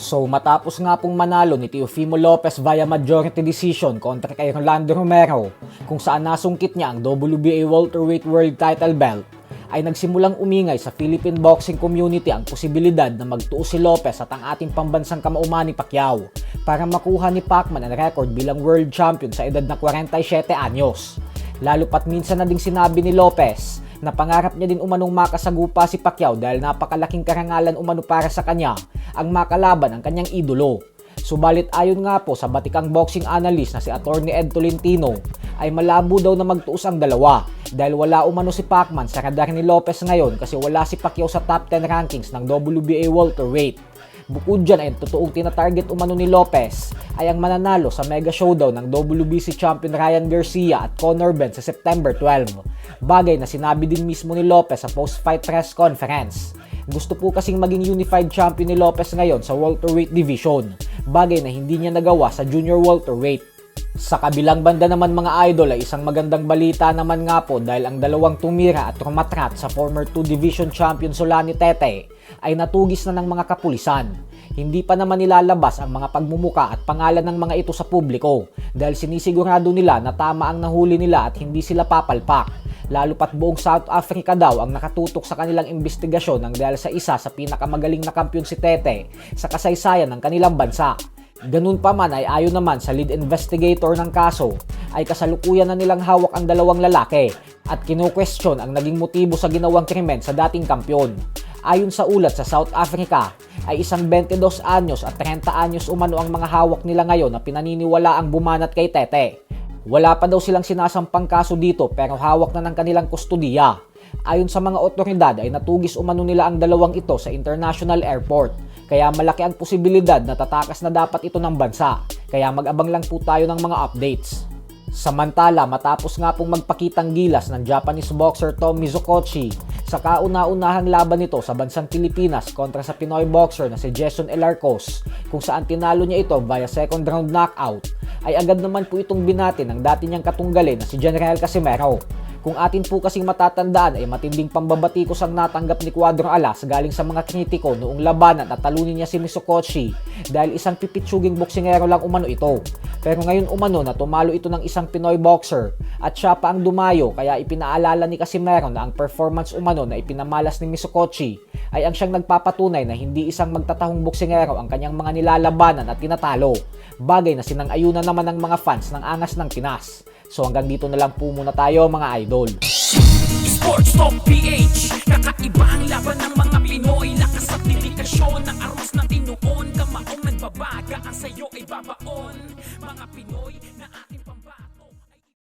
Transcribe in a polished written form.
So matapos nga pong manalo ni Teofimo Lopez via majority decision kontra kay Rolando Romero, kung saan nasungkit niya ang WBA welterweight world title belt, ay nagsimulang umingay sa Philippine boxing community ang posibilidad na magtuos si Lopez at ang ating pambansang kamao Manny Pacquiao para makuha ni Pacman ang record bilang world champion sa edad na 47 anyos. Lalo pat minsan na ding sinabi ni Lopez na pangarap niya din umanong makasagupa si Pacquiao dahil napakalaking karangalan umano para sa kanya ang makalaban ang kanyang idolo. Subalit ayon nga po sa batikang boxing analyst na si Attorney Ed Tolentino, ay malabo daw na magtuos ang dalawa dahil wala umano si Pacman sa radar ni Lopez ngayon kasi wala si Pacquiao sa top 10 rankings ng WBA welterweight. Bukod dyan ay totoong tinatarget umano ni Lopez ay ang mananalo sa mega showdown ng WBC champion Ryan Garcia at Conor Benn sa September 12. Bagay na sinabi din mismo ni Lopez sa post-fight press conference. Gusto po kasing maging unified champion ni Lopez ngayon sa welterweight division, bagay na hindi niya nagawa sa junior welterweight. Sa kabilang banda naman mga idol ay isang magandang balita naman nga po dahil ang dalawang tumira at rumatrat sa former 2 division champion Solani Tete ay natugis na ng mga kapulisan. Hindi pa naman nilalabas ang mga pagmumuka at pangalan ng mga ito sa publiko dahil sinisigurado nila na tama ang nahuli nila at hindi sila papalpak. Lalo pat buong South Africa daw ang nakatutok sa kanilang investigasyon ng dahil sa isa sa pinakamagaling na kampiyon si Tete sa kasaysayan ng kanilang bansa. Ganun pa man ay ayon naman sa lead investigator ng kaso ay kasalukuyan na nilang hawak ang dalawang lalaki at kino-question ang naging motibo sa ginawang krimen sa dating kampyon. Ayon sa ulat sa South Africa ay isang 22 anyos at 30 anyos umano ang mga hawak nila ngayon na pinaniniwala ang bumanat kay Tete. Wala pa daw silang sinasampang kaso dito pero hawak na ng kanilang kustudiya. Ayon sa mga otoridad ay natugis umano nila ang dalawang ito sa international airport. Kaya malaki ang posibilidad na tatakas na dapat ito ng bansa. Kaya mag-abang lang po tayo ng mga updates. Samantala, matapos nga pong magpakitang gilas ng Japanese boxer Tom Mizukochi sa kauna-unahang laban nito sa bansang Pilipinas kontra sa Pinoy boxer na si Jason Elarcos, kung saan tinalo niya ito via second round knockout, ay agad naman po itong binati ng dati niyang katunggalin na si General Casimero. Kung atin po kasing matatandaan ay matinding pambabatikos ang natanggap ni Cuadro Alas galing sa mga kritiko noong labanan at talunin niya si Mizukochi dahil isang pipitsuging boksingero lang umano ito. Pero ngayon umano na tumalo ito ng isang Pinoy boxer at siya pa ang dumayo kaya ipinaalala ni Casimero na ang performance umano na ipinamalas ni Mizukochi ay ang siyang nagpapatunay na hindi isang magtatahong boksingero ang kanyang mga nilalabanan at tinatalo. Bagay na sinang-ayunan naman ng mga fans ng angas ng Pinas. So hanggang dito na lang po muna tayo mga idol. Sports Talk PH, kakaiba ang laban ng mga Pinoy. Lakas at dedikasyon ng armas na tinuon. Kamaong nagbabaga ang sayo ay babaon. Mga Pinoy na